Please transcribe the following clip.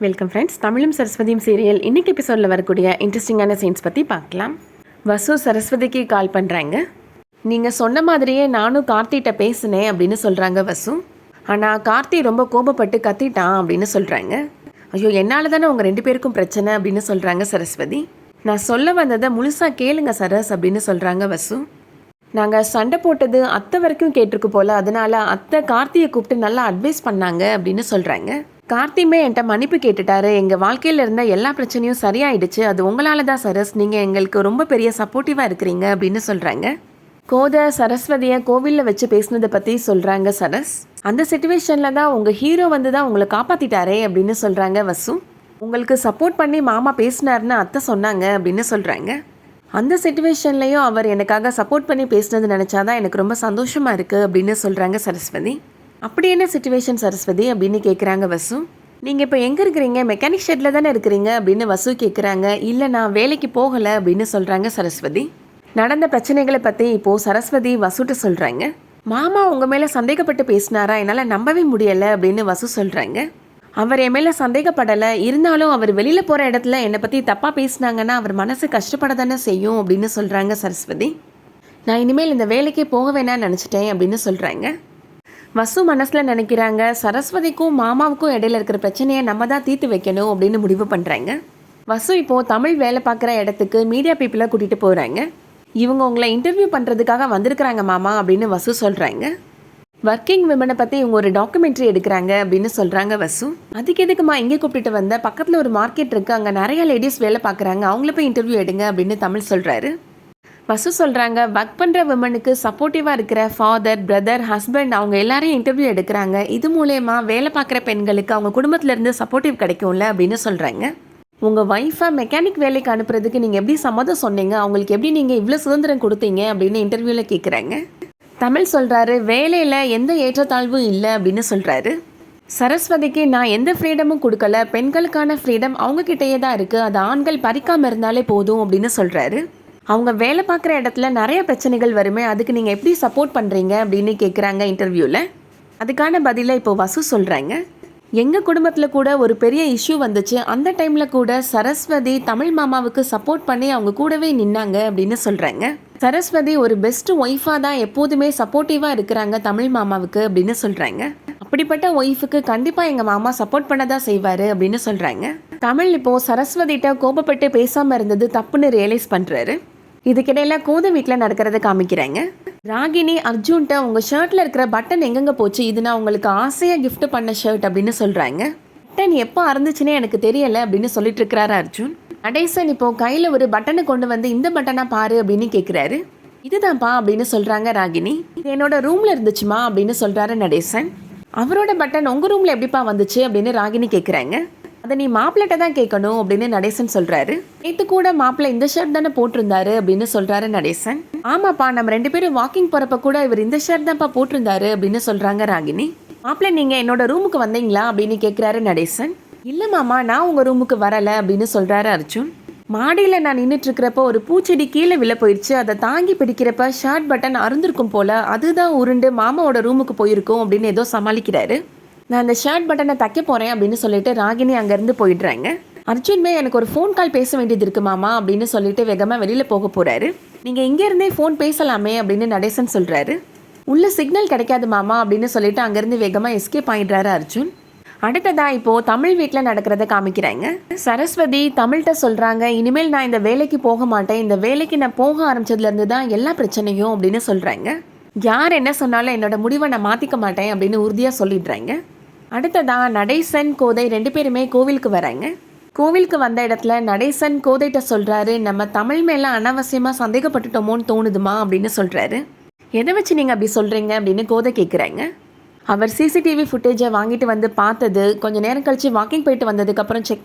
Welcome friends. தமிழும் சரஸ்வதியும் serial இன்னைக்கு எபிசோடில் வரக்கூடிய இன்ட்ரெஸ்டிங்கான சீன்ஸ் பற்றி பார்க்கலாம். வசு சரஸ்வதிக்கு கால் பண்ணுறாங்க. நீங்கள் சொன்ன மாதிரியே நானும் கார்த்திகிட்ட பேசினேன் அப்படின்னு சொல்கிறாங்க வசு. ஆனால் கார்த்தி ரொம்ப கோபப்பட்டு கத்திட்டான் அப்படின்னு சொல்கிறாங்க. ஐயோ, என்னால் தானே உங்கள் 2 பேருக்கும் பிரச்சனை அப்படின்னு சொல்கிறாங்க சரஸ்வதி. நான் சொல்ல வந்ததை முழுசாக கேளுங்க சரஸ் அப்படின்னு சொல்கிறாங்க வசு. நாங்கள் சண்டை போட்டது அத்தை வரைக்கும் கேட்டிருக்கு போல், அதனால் அத்தை கார்த்தியை கூப்பிட்டு நல்லா அட்வைஸ் பண்ணாங்க அப்படின்னு சொல்கிறாங்க. கார்த்தியுமே என்கிட்ட மன்னிப்பு கேட்டுட்டாரு. எங்கள் வாழ்க்கையில் இருந்த எல்லா பிரச்சனையும் சரியாயிடுச்சு. அது உங்களால் தான் சரஸ். நீங்கள் எங்களுக்கு ரொம்ப பெரிய சப்போர்ட்டிவாக இருக்கிறீங்க அப்படின்னு சொல்கிறாங்க. கோதை சரஸ்வதியை கோவிலில் வச்சு பேசினதை பற்றி சொல்கிறாங்க சரஸ். அந்த சிச்சுவேஷனில் தான் உங்கள் ஹீரோ வந்து தான் உங்களை காப்பாற்றிட்டாரே அப்படின்னு சொல்கிறாங்க வசு. உங்களுக்கு சப்போர்ட் பண்ணி மாமா பேசினார்னு அத்தை சொன்னாங்க அப்படின்னு சொல்கிறாங்க. அந்த சிச்சுவேஷன்லேயும் அவர் எனக்காக சப்போர்ட் பண்ணி பேசினது நினச்சாதான் எனக்கு ரொம்ப சந்தோஷமாக இருக்குது அப்படின்னு சொல்கிறாங்க சரஸ்வதி. அப்படி என்ன சிச்சுவேஷன் சரஸ்வதி அப்படின்னு கேட்குறாங்க வசு. நீங்கள் இப்போ எங்கே இருக்கிறீங்க? மெக்கானிக் ஷெட்டில் தானே இருக்கிறீங்க அப்படின்னு வசு கேட்குறாங்க. இல்லை, நான் வேலைக்கு போகலை அப்படின்னு சொல்கிறாங்க சரஸ்வதி. நடந்த பிரச்சனைகளை பற்றி இப்போது சரஸ்வதி வசுட்டு சொல்கிறாங்க. மாமா உங்கள் மேலே சந்தேகப்பட்டு பேசினாரா? என்னால் நம்பவே முடியலை அப்படின்னு வசு சொல்கிறாங்க. அவர் என் மேலே சந்தேகப்படலை, இருந்தாலும் அவர் வெளியில் போகிற இடத்துல என்னை பற்றி தப்பாக பேசினாங்கன்னா அவர் மனசு கஷ்டப்பட தானே செய்யும் அப்படின்னு சொல்கிறாங்க சரஸ்வதி. நான் இனிமேல் இந்த வேலைக்கே போக வேணான்னு நினச்சிட்டேன் அப்படின்னு சொல்கிறாங்க. வசு மனசில் நினைக்கிறாங்க, சரஸ்வதிக்கும் மாமாவுக்கும் இடையில இருக்கிற பிரச்சனையை நம்ம தான் தீர்த்து வைக்கணும் அப்படின்னு முடிவு பண்ணுறாங்க. வசு இப்போது தமிழ் வேலை பார்க்குற இடத்துக்கு மீடியா பீப்புளை கூட்டிகிட்டு போகிறாங்க. இவங்க உங்களை இன்டர்வியூ பண்ணுறதுக்காக வந்திருக்கிறாங்க மாமா அப்படின்னு வசு சொல்கிறாங்க. ஒர்க்கிங் விமனை பற்றி இவங்க ஒரு டாக்குமெண்ட்ரி எடுக்கிறாங்க அப்படின்னு சொல்கிறாங்க வசு. அதுக்கு எதுக்குமா இங்கே கூப்பிட்டு வந்த? பக்கத்தில் ஒரு மார்க்கெட் இருக்குது, அங்கே நிறைய லேடிஸ் வேலை பார்க்குறாங்க, அவங்கள போய் இன்டர்வியூ எடுங்க அப்படின்னு தமிழ் சொல்கிறாரு. வசு சொல்கிறாங்க, ஒர்க் பண்ணுற விமனுக்கு சப்போர்ட்டிவாக இருக்கிற ஃபாதர், பிரதர், ஹஸ்பண்ட் அவங்க எல்லாரையும் இன்டர்வியூ எடுக்கிறாங்க. இது மூலயமா வேலை பார்க்குற பெண்களுக்கு அவங்க குடும்பத்திலேருந்து சப்போர்ட்டிவ் கிடைக்கும்ல அப்படின்னு சொல்கிறாங்க. உங்கள் ஒய்ஃபை மெக்கானிக் வேலைக்கு அனுப்புறதுக்கு நீங்கள் எப்படி சம்மதம் சொன்னீங்க? அவங்களுக்கு எப்படி நீங்கள் இவ்வளோ சுதந்திரம் கொடுத்தீங்க அப்படின்னு இன்டர்வியூவில் கேட்குறாங்க. தமிழ் சொல்கிறாரு, வேலையில் எந்த ஏற்றத்தாழ்வும் இல்லை அப்படின்னு சொல்கிறாரு. சரஸ்வதிக்கு நான் எந்த ஃப்ரீடமும் கொடுக்கல, பெண்களுக்கான ஃப்ரீடம் அவங்கக்கிட்டேயே தான் இருக்குது, அது ஆண்கள் பறிக்காமல் இருந்தாலே போதும் அப்படின்னு சொல்கிறாரு. அவங்க வேலை பார்க்குற இடத்துல நிறைய பிரச்சனைகள் வருமே, அதுக்கு நீங்கள் எப்படி சப்போர்ட் பண்ணுறீங்க அப்படின்னு கேட்குறாங்க இன்டர்வியூவில். அதுக்கான பதிலை இப்போ வசு சொல்கிறாங்க. எங்கள் குடும்பத்தில் கூட ஒரு பெரிய இஷ்யூ வந்துச்சு, அந்த டைமில் கூட சரஸ்வதி தமிழ் மாமாவுக்கு சப்போர்ட் பண்ணி அவங்க கூடவே நின்னாங்க அப்படின்னு சொல்கிறாங்க. சரஸ்வதி ஒரு பெஸ்ட் ஒய்ஃபாக தான் எப்போதுமே சப்போர்ட்டிவாக இருக்கிறாங்க தமிழ் மாமாவுக்கு அப்படின்னு சொல்கிறாங்க. அப்படிப்பட்ட ஒய்ஃபுக்கு கண்டிப்பாக எங்கள் மாமா சப்போர்ட் பண்ண தான் செய்வார் அப்படின்னு சொல்கிறாங்க. தமிழ் இப்போது சரஸ்வதிகிட்ட கோபப்பட்டு பேசாமல் இருந்தது தப்புன்னு ரியலைஸ் பண்ணுறாரு. இதுக்கிடையில கோதை வீட்டில் நடக்கிறத காமிக்கிறாங்க. ராகினி அர்ஜுன்ட்ட உங்கள் ஷர்ட்டில் இருக்கிற பட்டன் எங்கெங்கே போச்சு? இது நான் உங்களுக்கு ஆசையாக கிஃப்ட் பண்ண ஷர்ட் அப்படின்னு சொல்கிறாங்க. பட்டன் எப்போ அறந்துச்சுன்னே எனக்கு தெரியலை அப்படின்னு சொல்லிட்டு இருக்கிறாரு அர்ஜுன். நடேசன் இப்போது கையில் ஒரு பட்டனை கொண்டு வந்து இந்த பட்டனாக பாரு அப்படின்னு கேட்குறாரு. இதுதான்ப்பா அப்படின்னு சொல்கிறாங்க ராகினி. இது என்னோட ரூமில் இருந்துச்சுமா அப்படின்னு சொல்கிறாரு நடேசன். அவரோட பட்டன் உங்கள் ரூமில் எப்படிப்பா வந்துச்சு அப்படின்னு ராகினி கேட்குறாங்க. அதை நீ மாப்பிள்ளைட்ட தான் கேட்கணும் அப்படின்னு நடேசன் சொல்கிறாரு. நேற்று கூட மாப்பிள்ளை இந்த ஷர்ட் தானே போட்டிருந்தாரு அப்படின்னு சொல்கிறாரு நடேசன். ஆமாப்பா, நம்ம 2 பேரும் வாக்கிங் போகிறப்ப கூட இவர் இந்த ஷர்ட் தான்ப்பா போட்டிருந்தாரு அப்படின்னு சொல்கிறாங்க ராகினி. மாப்பிள்ளை நீங்கள் என்னோட ரூமுக்கு வந்தீங்களா அப்படின்னு கேட்குறாரு நடேசன். இல்லை மாமா, நான் உங்கள் ரூமுக்கு வரலை அப்படின்னு சொல்கிறாரு அர்ஜுன். மாடியில் நான் நின்றுட்டு இருக்கிறப்ப ஒரு பூச்செடி கீழே விழ போயிடுச்சு, அதை தாங்கி பிடிக்கிறப்ப ஷர்ட் பட்டன் அருந்திருக்கும் போல், அதுதான் உருண்டு மாமாவோட ரூமுக்கு போயிருக்கும் அப்படின்னு ஏதோ சமாளிக்கிறாரு. நான் அந்த ஷர்ட் பட்டனை தைக்க போகிறேன் அப்படின்னு சொல்லிட்டு ராகினி அங்கேருந்து போயிடுறாங்க. அர்ஜுன்மே எனக்கு ஒரு ஃபோன் கால் பேச வேண்டியது இருக்கு மாமா அப்படின்னு சொல்லிட்டு வேகமாக வெளியில் போக போகிறாரு. நீங்கள் இங்கேருந்தே ஃபோன் பேசலாமே அப்படின்னு நடேசன் சொல்கிறாரு. உள்ள சிக்னல் கிடைக்காது மாமா அப்படின்னு சொல்லிட்டு அங்கேருந்து வேகமாக எஸ்கேப் ஆகிடுறாரு அர்ஜுன். அடுத்ததா இப்போது தமிழ் வீட்டில் நடக்கிறத காமிக்கிறாங்க. சரஸ்வதி தமிழ்கிட்ட சொல்கிறாங்க, இனிமேல் நான் இந்த வேலைக்கு போக மாட்டேன், இந்த வேலைக்கு நான் போக ஆரம்பிச்சதுலேருந்து தான் எல்லா பிரச்சனையும் அப்படின்னு சொல்கிறாங்க. யார் என்ன சொன்னாலும் என்னோட முடிவை நான் மாற்றிக்க மாட்டேன் அப்படின்னு உறுதியாக சொல்லிடுறாங்க. அடுத்ததா நடேசன் கோதை 2 பேருமே கோவிலுக்கு வராங்க. கோவிலுக்கு வந்த இடத்துல நடேசன் கோதைகிட்ட சொல்கிறாரு, நம்ம தமிழ் மேலே அனாவசியமாக சந்தேகப்பட்டுட்டோமோன்னு தோணுதுமா அப்படின்னு சொல்கிறாரு. எதை வச்சு நீங்கள் அப்படி சொல்கிறீங்க அப்படின்னு கோதை கேட்குறாங்க. அவர் சிசிடிவி ஃபுட்டேஜை வாங்கிட்டு வந்து பார்த்தது, கொஞ்சம் நேரம் கழித்து வாக்கிங் போயிட்டு வந்ததுக்கப்புறம் செக்